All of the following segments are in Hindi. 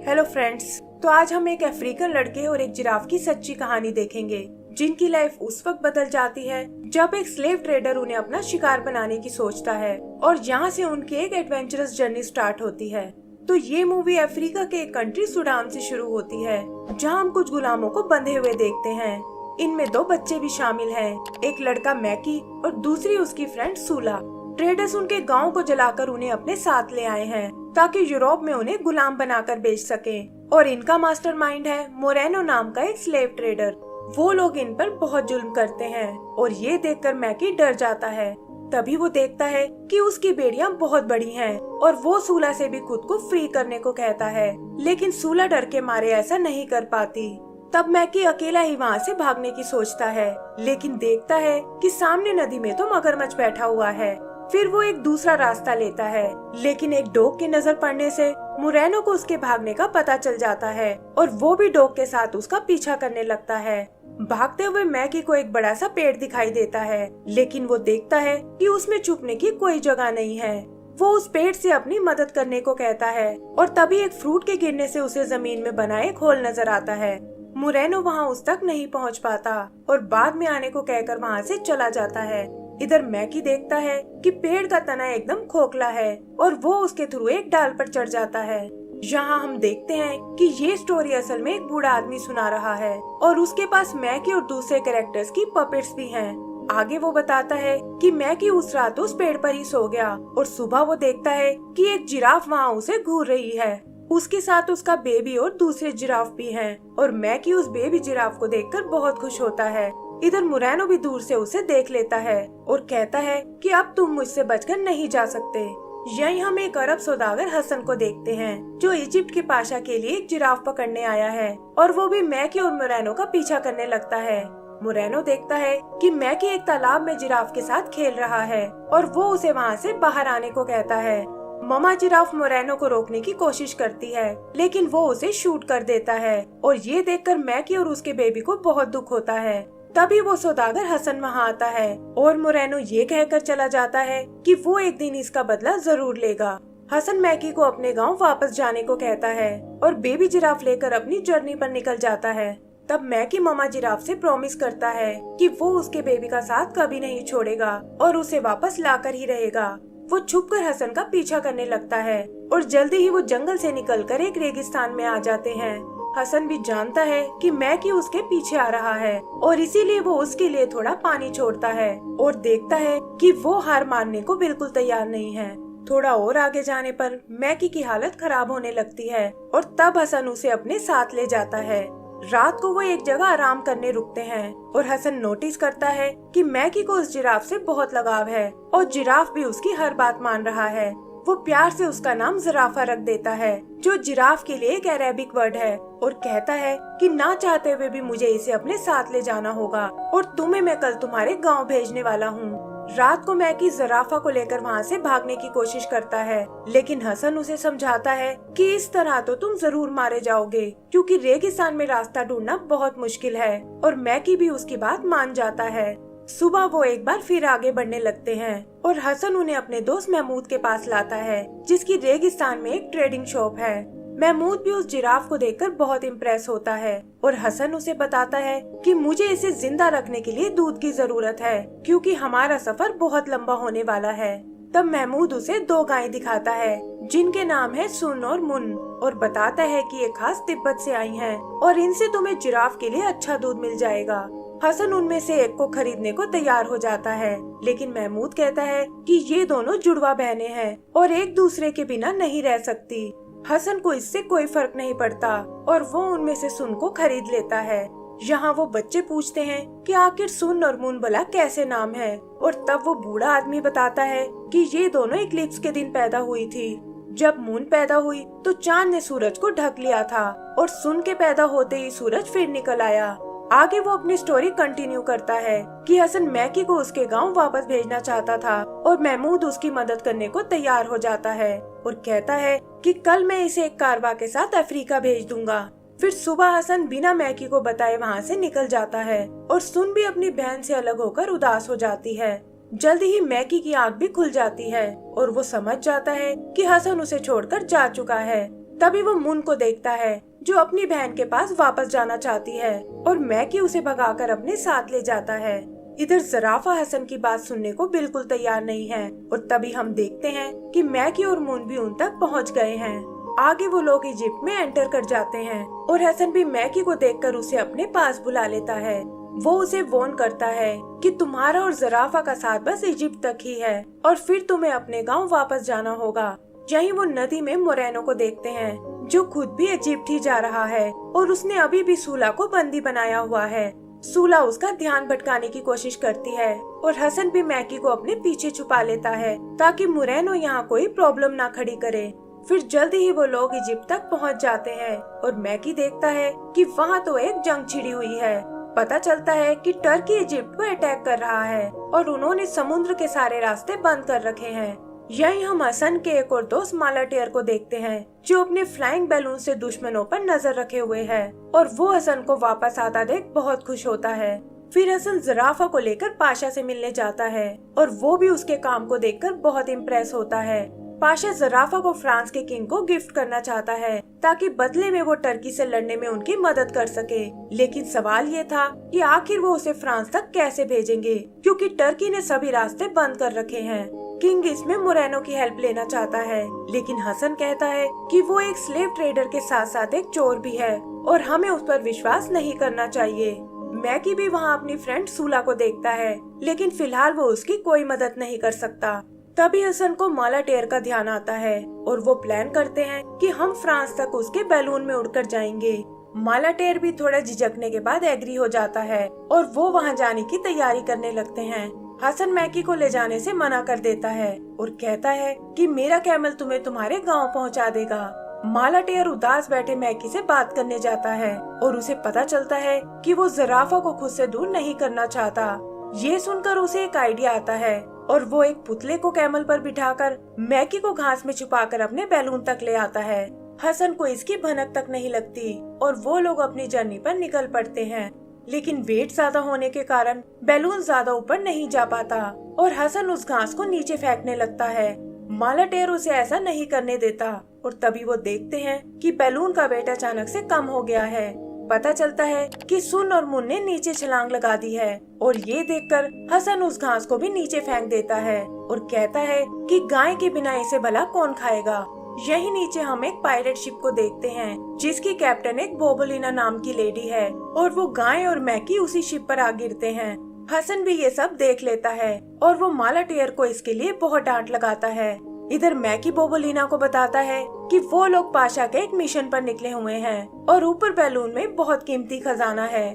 हेलो फ्रेंड्स, तो आज हम एक अफ्रीकन लड़के और एक जिराफ की सच्ची कहानी देखेंगे जिनकी लाइफ उस वक्त बदल जाती है जब एक स्लेव ट्रेडर उन्हें अपना शिकार बनाने की सोचता है और यहाँ से उनकी एक एडवेंचरस जर्नी स्टार्ट होती है। तो ये मूवी अफ्रीका के एक कंट्री सूडान से शुरू होती है जहाँ हम कुछ गुलामों को बंधे हुए देखते हैं। इनमें 2 बच्चे भी शामिल हैं, एक लड़का मैकी और दूसरी उसकी फ्रेंड सूला। ट्रेडर्स उनके गांव को जलाकर उन्हें अपने साथ ले आए हैं ताकि यूरोप में उन्हें गुलाम बनाकर बेच सकें। और इनका मास्टरमाइंड है मोरेनो नाम का एक स्लेव ट्रेडर। वो लोग इन पर बहुत जुल्म करते हैं और ये देखकर मैकी डर जाता है। तभी वो देखता है कि उसकी बेड़ियां बहुत बड़ी हैं और वो सूला से भी खुद को फ्री करने को कहता है, लेकिन सूला डर के मारे ऐसा नहीं कर पाती। तब मैकी अकेला ही वहाँ से भागने की सोचता है, लेकिन देखता है कि सामने नदी में तो मगरमच्छ बैठा हुआ है। फिर वो एक दूसरा रास्ता लेता है, लेकिन एक डॉग की नजर पड़ने से मोरेनो को उसके भागने का पता चल जाता है और वो भी डॉग के साथ उसका पीछा करने लगता है। भागते हुए मैकी को एक बड़ा सा पेड़ दिखाई देता है, लेकिन वो देखता है कि उसमें छुपने की कोई जगह नहीं है। वो उस पेड़ से अपनी मदद करने को कहता है और तभी एक फ्रूट के गिरने से उसे जमीन में बना एक होल नजर आता है। मोरेनो वहाँ उस तक नहीं पहुँच पाता और बाद में आने को कहकर वहाँ से चला जाता है। इधर मैकी देखता है कि पेड़ का तना एकदम खोखला है और वो उसके थ्रू एक डाल पर चढ़ जाता है। यहाँ हम देखते हैं कि ये स्टोरी असल में एक बूढ़ा आदमी सुना रहा है और उसके पास मैकी और दूसरे कैरेक्टर्स की पपेट्स भी हैं। आगे वो बताता है कि मैकी उस रात उस पेड़ पर ही सो गया और सुबह वो देखता है कि एक जिराफ वहाँ उसे घूर रही है। उसके साथ उसका बेबी और दूसरे जिराफ भी हैं और मैकी उस बेबी जिराफ को देखकर बहुत खुश होता है। इधर मोरेनो भी दूर से उसे देख लेता है और कहता है कि अब तुम मुझसे बचकर नहीं जा सकते। यहीं हम एक अरब सौदागर हसन को देखते हैं जो इजिप्ट के पाशा के लिए एक जिराफ पकड़ने आया है और वो भी मैकी और मोरेनो का पीछा करने लगता है। मोरेनो देखता है कि मैकी एक तालाब में जिराफ के साथ खेल रहा है और वो उसे वहाँ से बाहर आने को कहता है। ममा जिराफ मोरेनो को रोकने की कोशिश करती है, लेकिन वो उसे शूट कर देता है और ये देखकर मैकी और उसके बेबी को बहुत दुख होता है। तभी वो सौदागर हसन वहाँ आता है और मोरेनो ये कहकर चला जाता है कि वो एक दिन इसका बदला जरूर लेगा। हसन मैकी को अपने गांव वापस जाने को कहता है और बेबी जिराफ लेकर अपनी जर्नी पर निकल जाता है। तब मैकी मामा जिराफ से प्रॉमिस करता है कि वो उसके बेबी का साथ कभी नहीं छोड़ेगा और उसे वापस लाकर ही रहेगा। वो छुपकर हसन का पीछा करने लगता है और जल्दी ही वो जंगल से निकलकर एक रेगिस्तान में आ जाते हैं। हसन भी जानता है कि मैकी उसके पीछे आ रहा है और इसीलिए वो उसके लिए थोड़ा पानी छोड़ता है और देखता है कि वो हार मानने को बिल्कुल तैयार नहीं है। थोड़ा और आगे जाने पर मैकी की हालत खराब होने लगती है और तब हसन उसे अपने साथ ले जाता है। रात को वो एक जगह आराम करने रुकते हैं और हसन नोटिस करता है कि मैकी को उस जिराफ से बहुत लगाव है और जिराफ भी उसकी हर बात मान रहा है। वो प्यार से उसका नाम ज़राफ़ा रख देता है, जो जिराफ के लिए एक अरेबिक वर्ड है, और कहता है कि ना चाहते हुए भी मुझे इसे अपने साथ ले जाना होगा और तुम्हें मैं कल तुम्हारे गांव भेजने वाला हूँ। रात को मैकी ज़राफ़ा को लेकर वहाँ से भागने की कोशिश करता है, लेकिन हसन उसे समझाता है कि इस तरह तो तुम जरूर मारे जाओगे क्योंकि रेगिस्तान में रास्ता ढूंढना बहुत मुश्किल है, और मैकी भी उसकी बात मान जाता है। सुबह वो एक बार फिर आगे बढ़ने लगते हैं और हसन उन्हें अपने दोस्त महमूद के पास लाता है, जिसकी रेगिस्तान में एक ट्रेडिंग शॉप है। महमूद भी उस जिराफ को देखकर बहुत इम्प्रेस होता है और हसन उसे बताता है कि मुझे इसे जिंदा रखने के लिए दूध की जरूरत है क्योंकि हमारा सफर बहुत लंबा होने वाला है। तब महमूद उसे 2 गायें दिखाता है जिनके नाम है सुन और मुन, और बताता है कि ये खास तिब्बत से आई हैं और इनसे तुम्हें जिराफ के लिए अच्छा दूध मिल जाएगा। हसन उनमें से एक को खरीदने को तैयार हो जाता है, लेकिन महमूद कहता है कि ये दोनों जुड़वा बहनें हैं और एक दूसरे के बिना नहीं रह सकती। हसन को इससे कोई फर्क नहीं पड़ता और वो उनमें से सुन को खरीद लेता है। यहाँ वो बच्चे पूछते हैं कि आखिर सुन और मुन भला कैसे नाम है, और तब वो बूढ़ा आदमी बताता है कि ये दोनों इक्लिप्स के दिन पैदा हुई थी। जब मून पैदा हुई तो चांद ने सूरज को ढक लिया था और सुन के पैदा होते ही सूरज फिर निकल आया। आगे वो अपनी स्टोरी कंटिन्यू करता है कि हसन मैकी को उसके गांव वापस भेजना चाहता था और महमूद उसकी मदद करने को तैयार हो जाता है और कहता है कि कल मैं इसे एक कारवा के साथ अफ्रीका भेज दूंगा। फिर सुबह हसन बिना मैकी को बताए वहाँ से निकल जाता है और सुन भी अपनी बहन से अलग होकर उदास हो जाती है। जल्दी ही मैकी की आंख भी खुल जाती है और वो समझ जाता है कि हसन उसे छोड़कर जा चुका है। तभी वो मून को देखता है जो अपनी बहन के पास वापस जाना चाहती है और मैकी उसे भगाकर अपने साथ ले जाता है। इधर ज़राफ़ा हसन की बात सुनने को बिल्कुल तैयार नहीं है और तभी हम देखते हैं कि मैकी और मून भी उन तक पहुंच गए हैं। आगे वो लोग इजिप्ट में एंटर कर जाते हैं और हसन भी मैकी को देखकर उसे अपने पास बुला लेता है। वो उसे वॉर्न करता है कि तुम्हारा और ज़राफ़ा का साथ बस इजिप्ट तक ही है और फिर तुम्हें अपने गांव वापस जाना होगा। यहीं वो नदी में मोरेनो को देखते हैं जो खुद भी इजिप्ट ही जा रहा है और उसने अभी भी सूला को बंदी बनाया हुआ है। सूला उसका ध्यान भटकाने की कोशिश करती है और हसन भी मैकी को अपने पीछे छुपा लेता है ताकि मोरेनो यहाँ कोई प्रॉब्लम ना खड़ी करे। फिर जल्दी ही वो लोग इजिप्ट तक पहुँच जाते हैं और मैकी देखता है कि वहाँ तो एक जंग छिड़ी हुई है। पता चलता है कि टर्की इजिप्ट को अटैक कर रहा है और उन्होंने समुद्र के सारे रास्ते बंद कर रखे हैं। यहीं हम हसन के एक और दोस्त मालाटेर को देखते हैं जो अपने फ्लाइंग बैलून से दुश्मनों पर नजर रखे हुए है और वो हसन को वापस आता देख बहुत खुश होता है। फिर हसन ज़राफ़ा को लेकर पाशा से मिलने जाता है और वो भी उसके काम को देखकर बहुत इम्प्रेस होता है। पाशा ज़राफ़ा को फ्रांस के किंग को गिफ्ट करना चाहता है ताकि बदले में वो टर्की से लड़ने में उनकी मदद कर सके, लेकिन सवाल ये था कि आखिर वो उसे फ्रांस तक कैसे भेजेंगे क्योंकि टर्की ने सभी रास्ते बंद कर रखे हैं। किंग इसमें मोरेनो की हेल्प लेना चाहता है, लेकिन हसन कहता है कि वो एक स्लेव ट्रेडर के साथ साथ एक चोर भी है और हमें उस पर विश्वास नहीं करना चाहिए। मैकी भी वहाँ अपनी फ्रेंड सूला को देखता है, लेकिन फिलहाल वो उसकी कोई मदद नहीं कर सकता। तभी हसन को मालाटेर का ध्यान आता है और वो प्लान करते हैं कि हम फ्रांस तक उसके बैलून में उड़कर जाएंगे। मालाटेर भी थोड़ा झिझकने के बाद एग्री हो जाता है और वो वहाँ जाने की तैयारी करने लगते हैं। हसन मैकी को ले जाने से मना कर देता है और कहता है कि मेरा कैमल तुम्हें तुम्हारे गांव पहुंचा देगा। मालाटेर उदास बैठे मैकी से बात करने जाता है और उसे पता चलता है कि वो ज़राफ़ा को खुद से दूर नहीं करना चाहता। ये सुनकर उसे एक आइडिया आता है और वो एक पुतले को कैमल पर बिठाकर मैकी को घास में छुपाकर अपने बैलून तक ले आता है। हसन को इसकी भनक तक नहीं लगती और वो लोग अपनी जर्नी पर निकल पड़ते हैं, लेकिन वेट ज्यादा होने के कारण बैलून ज्यादा ऊपर नहीं जा पाता और हसन उस घास को नीचे फेंकने लगता है। मालाटेर उसे ऐसा नहीं करने देता और तभी वो देखते हैं कि बैलून का वेट अचानक से कम हो गया है। पता चलता है कि सुन और मुन ने नीचे छलांग लगा दी है और ये देखकर हसन उस घास को भी नीचे फेंक देता है और कहता है कि गाय के बिना इसे भला कौन खाएगा। यही नीचे हम एक पायरेट शिप को देखते हैं जिसकी कैप्टन एक बोबोलिना नाम की लेडी है और वो गाय और मैकी उसी शिप पर आ गिरते हैं। हसन भी ये सब देख लेता है और वो मालाटेर को इसके लिए बहुत डांट लगाता है। इधर मैकी बोबोलिना को बताता है कि वो लोग पाशा के एक मिशन पर निकले हुए हैं और ऊपर बैलून में बहुत कीमती खजाना है।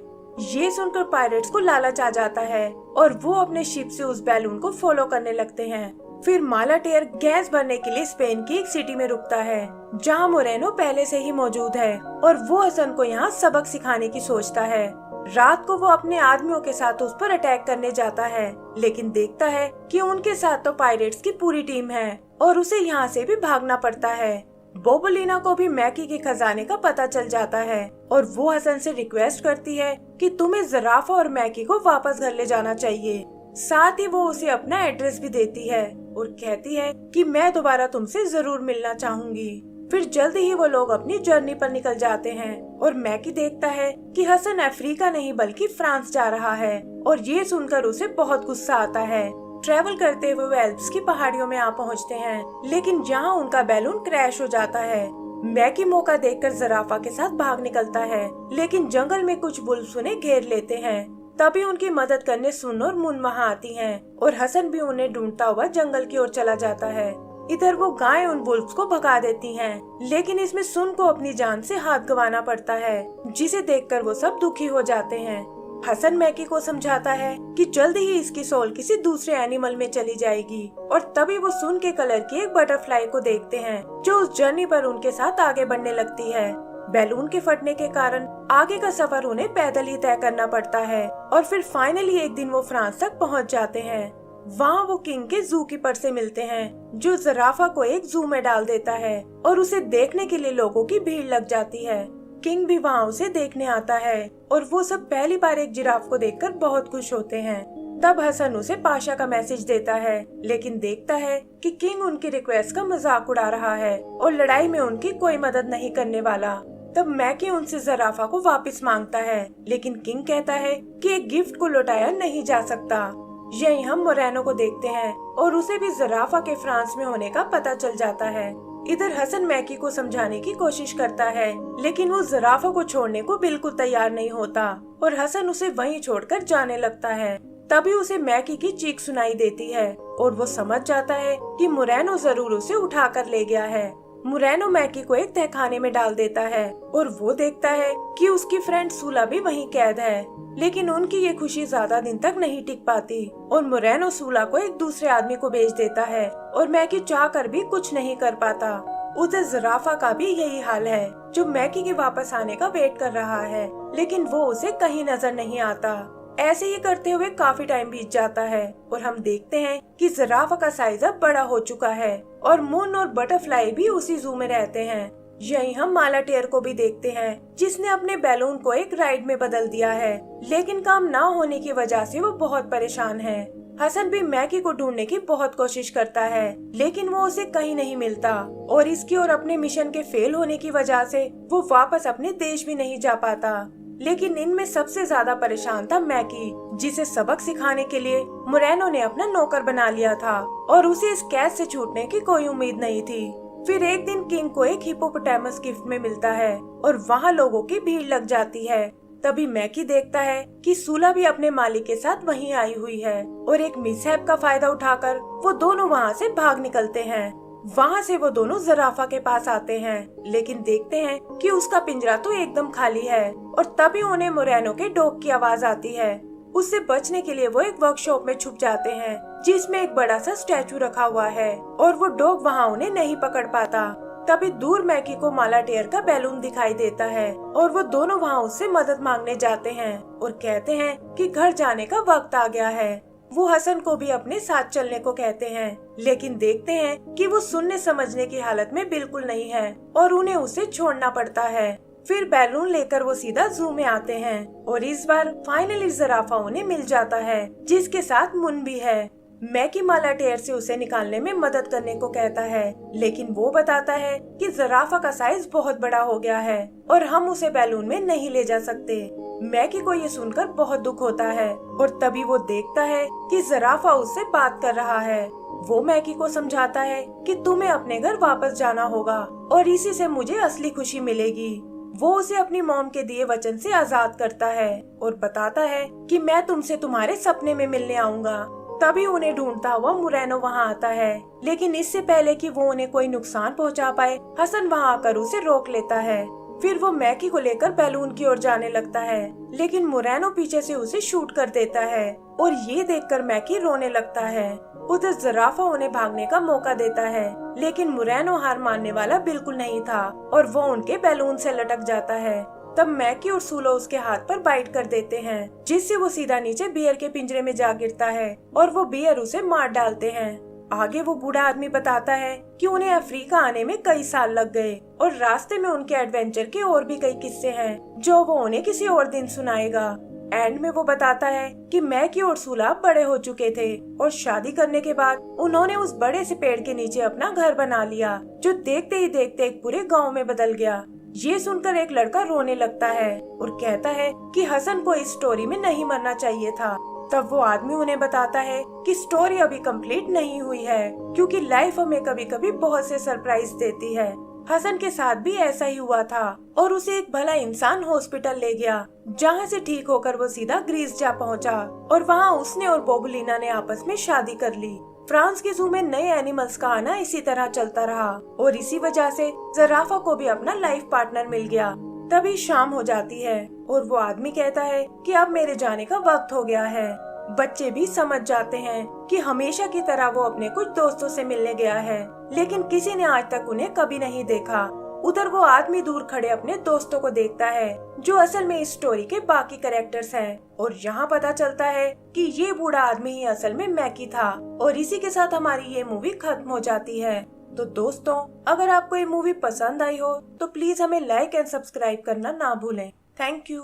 ये सुनकर पायरेट्स को लालच आ जाता है और वो अपने शिप से उस बैलून को फॉलो करने लगते हैं। फिर मालाटेर गैस भरने के लिए स्पेन की एक सिटी में रुकता है जहां मोरेनो पहले से ही मौजूद है और वो हसन को यहाँ सबक सिखाने की सोचता है। रात को वो अपने आदमियों के साथ उस पर अटैक करने जाता है, लेकिन देखता है कि उनके साथ तो पायरेट्स की पूरी टीम है और उसे यहाँ से भी भागना पड़ता है। बोबोलिना को भी मैकी के खजाने का पता चल जाता है और वो हसन से रिक्वेस्ट करती है कि तुम्हें ज़राफ़ा और मैकी को वापस घर ले जाना चाहिए। साथ ही वो उसे अपना एड्रेस भी देती है और कहती है कि मैं दोबारा तुमसे जरूर मिलना चाहूंगी। फिर जल्दी ही वो लोग अपनी जर्नी पर निकल जाते हैं और मैकी देखता है कि हसन अफ्रीका नहीं बल्कि फ्रांस जा रहा है और ये सुनकर उसे बहुत गुस्सा आता है। ट्रेवल करते हुए वो एल्प्स की पहाड़ियों में आ पहुँचते हैं, लेकिन यहाँ उनका बैलून क्रैश हो जाता है। मैकी मौका देखकर ज़राफ़ा के साथ भाग निकलता है, लेकिन जंगल में कुछ बुल्ब्स उन्हें घेर लेते हैं। तभी उनकी मदद करने सुन और मुन वहाँ आती हैं और हसन भी उन्हें ढूंढता हुआ जंगल की ओर चला जाता है। इधर वो गाय उन बुल्ब्स को भगा देती हैं, लेकिन इसमें सुन को अपनी जान से हाथ गंवाना पड़ता है, जिसे देखकर वो सब दुखी हो जाते हैं। हसन मैकी को समझाता है कि जल्दी ही इसकी सोल किसी दूसरे एनिमल में चली जाएगी और तभी वो सुन के कलर की एक बटरफ्लाई को देखते हैं जो उस जर्नी पर उनके साथ आगे बढ़ने लगती है। बैलून के फटने के कारण आगे का सफर उन्हें पैदल ही तय करना पड़ता है और फिर फाइनली एक दिन वो फ्रांस तक पहुंच जाते हैं। वहाँ वो किंग के जू कीपर से मिलते हैं जो ज़राफ़ा को एक जू में डाल देता है और उसे देखने के लिए लोगों की भीड़ लग जाती है। किंग भी वहाँ उसे देखने आता है और वो सब पहली बार एक जिराफ को देखकर बहुत खुश होते हैं। तब हसन उसे पाशा का मैसेज देता है, लेकिन देखता है कि किंग उनकी रिक्वेस्ट का मजाक उड़ा रहा है और लड़ाई में उनकी कोई मदद नहीं करने वाला। तब मैकी उनसे ज़राफ़ा को वापस मांगता है, लेकिन किंग कहता है कि एक गिफ्ट को लौटाया नहीं जा सकता। यही हम मोरेनो को देखते हैं और उसे भी ज़राफ़ा के फ्रांस में होने का पता चल जाता है। इधर हसन मैकी को समझाने की कोशिश करता है, लेकिन वो ज़राफ़ा को छोड़ने को बिल्कुल तैयार नहीं होता और हसन उसे वहीं छोड़कर जाने लगता है। तभी उसे मैकी की चीख सुनाई देती है और वो समझ जाता है कि मोरेनो जरूर उसे उठा कर ले गया है। मोरेनो मैकी को एक तहखाने में डाल देता है और वो देखता है कि उसकी फ्रेंड सूला भी वहीं कैद है, लेकिन उनकी ये खुशी ज्यादा दिन तक नहीं टिक पाती और मोरेनो सूला को एक दूसरे आदमी को बेच देता है और मैकी चाह कर भी कुछ नहीं कर पाता। उधर ज़राफ़ा का भी यही हाल है, जो मैकी के वापस आने का वेट कर रहा है, लेकिन वो उसे कहीं नजर नहीं आता। ऐसे ही करते हुए काफी टाइम बीत जाता है और हम देखते हैं कि ज़राफ़ा का साइज अब बड़ा हो चुका है और मून और बटरफ्लाई भी उसी जू में रहते हैं। यही हम माला टेयर को भी देखते हैं, जिसने अपने बैलून को एक राइड में बदल दिया है, लेकिन काम ना होने की वजह से वो बहुत परेशान है। हसन भी मैकी को ढूंढने की बहुत कोशिश करता है, लेकिन वो उसे कहीं नहीं मिलता और इसकी और अपने मिशन के फेल होने की वजह से वो वापस अपने देश भी नहीं जा पाता। लेकिन इनमें सबसे ज्यादा परेशान था मैकी, जिसे सबक सिखाने के लिए मोरेनो ने अपना नौकर बना लिया था और उसे इस कैद से छूटने की कोई उम्मीद नहीं थी। फिर एक दिन किंग को एक हिप्पोपोटामस गिफ्ट में मिलता है और वहाँ लोगों की भीड़ लग जाती है। तभी मैकी देखता है कि सूला भी अपने मालिक के साथ वहीं आई हुई है और एक मिसहैप का फायदा उठाकर वो दोनों वहाँ से भाग निकलते हैं। वहाँ से वो दोनों ज़राफ़ा के पास आते हैं, लेकिन देखते हैं कि उसका पिंजरा तो एकदम खाली है और तभी उन्हें मोरेनो के डॉग की आवाज आती है। उससे बचने के लिए वो एक वर्कशॉप में छुप जाते हैं, जिसमें एक बड़ा सा स्टैचू रखा हुआ है और वो डॉग वहाँ उन्हें नहीं पकड़ पाता। तभी दूर मैकी को माला टेयर का बैलून दिखाई देता है और वो दोनों वहाँ उससे मदद मांगने जाते हैं और कहते हैं कि घर जाने का वक्त आ गया है। वो हसन को भी अपने साथ चलने को कहते हैं, लेकिन देखते हैं कि वो सुनने समझने की हालत में बिल्कुल नहीं है और उन्हें उसे छोड़ना पड़ता है। फिर बैलून लेकर वो सीधा जू में आते हैं और इस बार फाइनली ज़राफ़ा उन्हें मिल जाता है, जिसके साथ मुन भी है। मैकी माला टेयर से उसे निकालने में मदद करने को कहता है, लेकिन वो बताता है कि ज़राफ़ा का साइज बहुत बड़ा हो गया है और हम उसे बैलून में नहीं ले जा सकते। मैकी को ये सुनकर बहुत दुख होता है और तभी वो देखता है कि ज़राफ़ा उससे बात कर रहा है। वो मैकी को समझाता है कि तुम्हें अपने घर वापस जाना होगा और इसी से मुझे असली खुशी मिलेगी। वो उसे अपनी मॉम के दिए वचन से आजाद करता है और बताता है कि मैं तुमसे तुम्हारे सपने में मिलने आऊंगा। तभी उन्हें ढूंढता हुआ मोरेनो वहाँ आता है, लेकिन इससे पहले कि वो उन्हें कोई नुकसान पहुँचा पाए, हसन वहाँ आकर उसे रोक लेता है। फिर वो मैकी को लेकर बैलून की ओर जाने लगता है, लेकिन मोरेनो पीछे से उसे शूट कर देता है और ये देखकर मैकी रोने लगता है। उधर ज़राफ़ा उन्हें भागने का मौका देता है, लेकिन मोरेनो हार मानने वाला बिल्कुल नहीं था और वो उनके बैलून से लटक जाता है। तब मैकी और सूला उसके हाथ पर बाइट कर देते हैं, जिससे वो सीधा नीचे बियर के पिंजरे में जा गिरता है और वो बियर उसे मार डालते हैं। आगे वो बूढ़ा आदमी बताता है कि उन्हें अफ्रीका आने में कई साल लग गए और रास्ते में उनके एडवेंचर के और भी कई किस्से हैं, जो वो उन्हें किसी और दिन सुनाएगा। एंड में वो बताता है कि मैकी और सूला बड़े हो चुके थे और शादी करने के बाद उन्होंने उस बड़े से पेड़ के नीचे अपना घर बना लिया, जो देखते ही देखते एक पूरे गांव में बदल गया। ये सुनकर एक लड़का रोने लगता है और कहता है कि हसन को इस स्टोरी में नहीं मरना चाहिए था। तब वो आदमी उन्हें बताता है कि स्टोरी अभी कंप्लीट नहीं हुई है, क्योंकि लाइफ हमें कभी कभी बहुत से सरप्राइज देती है। हसन के साथ भी ऐसा ही हुआ था और उसे एक भला इंसान हॉस्पिटल ले गया, जहाँ से ठीक होकर वो सीधा ग्रीस जा पहुँचा और वहाँ उसने और बोबुलिना ने आपस में शादी कर ली। फ्रांस के जू में नए एनिमल्स का आना इसी तरह चलता रहा और इसी वजह से ज़राफ़ा को भी अपना लाइफ पार्टनर मिल गया। तभी शाम हो जाती है और वो आदमी कहता है कि अब मेरे जाने का वक्त हो गया है। बच्चे भी समझ जाते हैं कि हमेशा की तरह वो अपने कुछ दोस्तों से मिलने गया है, लेकिन किसी ने आज तक उन्हें कभी नहीं देखा। उधर वो आदमी दूर खड़े अपने दोस्तों को देखता है, जो असल में इस स्टोरी के बाकी कैरेक्टर्स हैं, और यहाँ पता चलता है कि ये बूढ़ा आदमी ही असल में मैकी था। और इसी के साथ हमारी ये मूवी खत्म हो जाती है। तो दोस्तों, अगर आपको ये मूवी पसंद आई हो तो प्लीज हमें लाइक एंड सब्सक्राइब करना ना भूलें। Thank you.